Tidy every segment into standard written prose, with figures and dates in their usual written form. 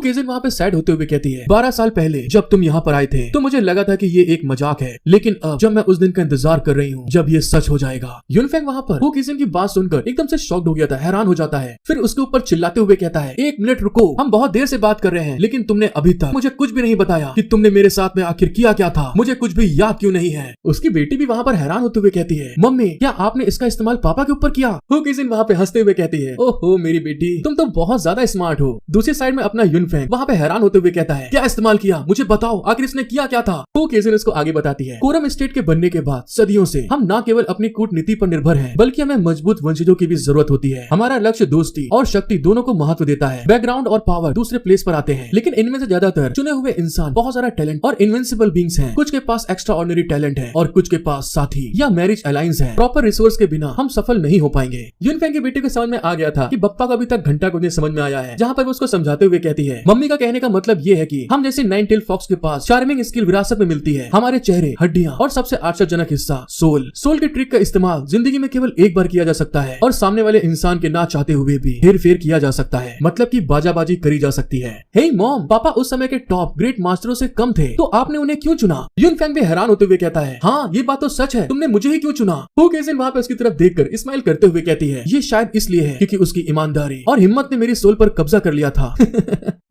Casein वहाँ पे sad होते हुए कहती है 12 साल पहले जब तुम यहाँ पर आए थे तो मुझे लगा था कि ये एक मजाक है, लेकिन अब जब मैं उस दिन का इंतजार कर रही हूँ जब ये सच हो जाएगा। यूनफेंग वहाँ पर वो केजिन की बात सुनकर एकदम से शॉक्ड हो गया था, हैरान हो जाता है। फिर उसके ऊपर चिल्लाते हुए कहता है 1 मिनट रुको, हम बहुत देर से बात कर रहे हैं लेकिन तुमने अभी तक मुझे कुछ भी नहीं बताया कि तुमने मेरे साथ में आखिर किया क्या था, मुझे कुछ भी याद क्यों नहीं है। उसकी बेटी भी वहाँ पर हैरान होते हुए कहती है मम्मी क्या आपने इसका इस्तेमाल पापा के ऊपर किया। वो केजिन वहाँ पे हंसते हुए कहती है ओहो मेरी बेटी तुम तो बहुत ज्यादा स्मार्ट हो। दूसरी साइड में अपना यूनफेंग वहाँ पे हैरान होते हुए कहता है क्या इस्तेमाल किया, मुझे बताओ आखिर इसने किया क्या था। वो केजिन उसको आगे बताती है कोरम स्टेट के बनने के बाद सदियों से हम न केवल अपनी कूटनीति पर निर्भर हैं बल्कि हमें मजबूत वंशजों की भी जरूरत होती है। हमारा लक्ष्य दोस्ती और शक्ति दोनों को महत्व देता है। बैकग्राउंड और पावर दूसरे प्लेस पर आते हैं लेकिन इनमें से ज्यादातर चुने हुए इंसान बहुत सारा टैलेंट और इनविंसिबल बींग्स हैं। कुछ के पास एक्स्ट्रा ऑर्डिनरी टैलेंट है और कुछ के पास साथी या मैरिज अलायंस है। प्रॉपर रिसोर्स के बिना हम सफल नहीं हो पाएंगे। यूनफेंग की बेटी को समझ में आ गया था कि बप्पा को अभी तक घंटा को नहीं समझ में आया है, जहाँ पर वो उसको समझाते हुए कहती है मम्मी का कहने का मतलब ये है कि हम जैसे 9 टेल फॉक्स के पास चार्मिंग स्किल विरासत में मिलती है। हमारे चेहरे, हड्डियां और सबसे आश्चर्यजनक हिस्सा सोल के ट्रिक का इस्तेमाल जिंदगी में केवल एक बार किया जा सकता है और सामने वाले इंसान के ना चाहते हुए भी हेर फेर किया जा सकता है, मतलब कि बाजाबाजी करी जा सकती है। हे मॉम, पापा उस समय के टॉप ग्रेट मास्टरों से कम थे तो आपने उन्हें क्यों चुना। यूनफेंग भी हैरान होते हुए कहता है हाँ ये बात तो सच है, तुमने मुझे ही क्यों चुना। वो केजिन वहाँ पे उसकी तरफ देखकर स्माइल करते हुए कहती है ये शायद इसलिए है क्योंकि उसकी ईमानदारी और हिम्मत ने मेरी सोल पर कब्जा कर लिया था।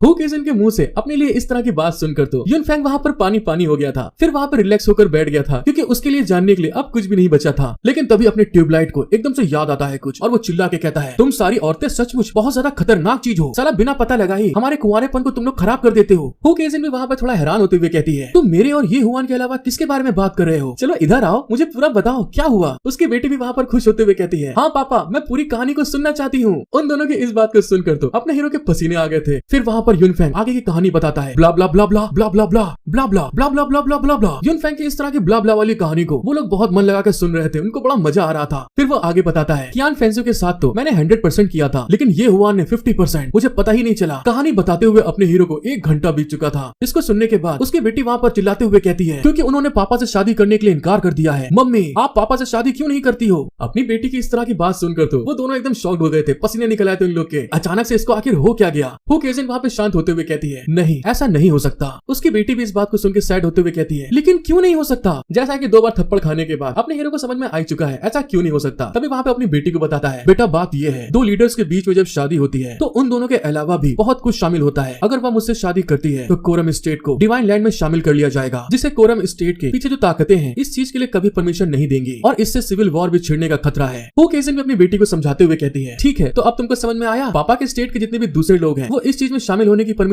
हु केजिन के मुंह से अपने लिए इस तरह की बात सुनकर तो यूनफेंग वहाँ पर पानी हो गया था। फिर वहाँ पर रिलैक्स होकर बैठ गया था क्योंकि उसके लिए जानने के लिए अब कुछ भी नहीं बचा था। लेकिन तभी अपने ट्यूबलाइट को एकदम से याद आता है कुछ और वो चिल्ला के कहता है तुम सारी औरतें सचमुच बहुत ज्यादा खतरनाक चीज हो, साला बिना पता लगाए हमारे कुंवारेपन को तुम लोग खराब कर देते हो। हु केजिन भी वहाँ पर थोड़ा हैरान होते हुए कहती है तुम मेरे और ये हुआन के अलावा किसके बारे में बात कर रहे हो, चलो इधर आओ मुझे पूरा बताओ क्या हुआ। उसकी बेटी भी वहाँ पर खुश होते हुए कहती है हाँ पापा मैं पूरी कहानी को सुनना चाहती हूँ। उन दोनों की इस बात को सुनकर तो अपने हीरो के पसीने आ गए थे। फिर वहाँ पर यूनफेंग आगे की कहानी बताता है ब्ला ब्ला ब्ला ब्ला ब्ला ब्ला ब्ला ब्ला ब्ला ब्ला ब्ला ब्ला ब्ला ब्ला ब्ला। यूनफेंग की इस तरह की ब्ला ब्ला वाली कहानी को वो लोग बहुत मन लगाकर सुन रहे थे, उनको बड़ा मजा आ रहा था। फिर वो आगे बताता है कियान फेंसियो के साथ तो मैंने 100% किया था लेकिन ये हुआन ने 50%, मुझे पता ही नहीं चला। कहानी बताते हुए अपने हीरो को 1 घंटा बीत चुका था। इसको सुनने के बाद उसकी बेटी वहाँ पर चिल्लाते हुए कहती है क्योंकि उन्होंने पापा से शादी करने के लिए इनकार कर दिया है। मम्मी आप पापा से शादी क्यों नहीं करती हो। अपनी बेटी की इस तरह की बात सुनकर तो वो दोनों एकदम शॉक्ड हो गए थे, पसीने निकल आए थे उन लोग के। अचानक से इसको आखिर हो क्या गया। वो केजिन वहाँ पे शांत होते हुए कहती है नहीं ऐसा नहीं हो सकता। उसकी बेटी भी इस बात को सुनकर सैड होते हुए कहती है लेकिन क्यों नहीं हो सकता। जैसा कि 2 बार थप्पड़ खाने के बाद अपने हीरो को समझ में आ चुका है ऐसा क्यों नहीं हो सकता। तभी वहाँ पे अपनी बेटी को बताता है बेटा बात ये है 2 लीडर्स के बीच में जब शादी होती है तो उन दोनों के अलावा भी बहुत कुछ शामिल होता है। अगर वह मुझसे शादी करती है तो कोरम स्टेट को डिवाइन लैंड में शामिल कर लिया जाएगा, जिसे कोरम स्टेट के पीछे जो ताकतें हैं इस चीज के लिए कभी परमिशन नहीं देंगी और इससे सिविल वॉर भी छिड़ने का खतरा है। वो केजिन भी अपनी बेटी को समझाते हुए कहती है ठीक है तो अब तुमको समझ में आया, पापा के स्टेट के जितने भी दूसरे लोग हैं वो इस चीज में शामिल होने की परमिशन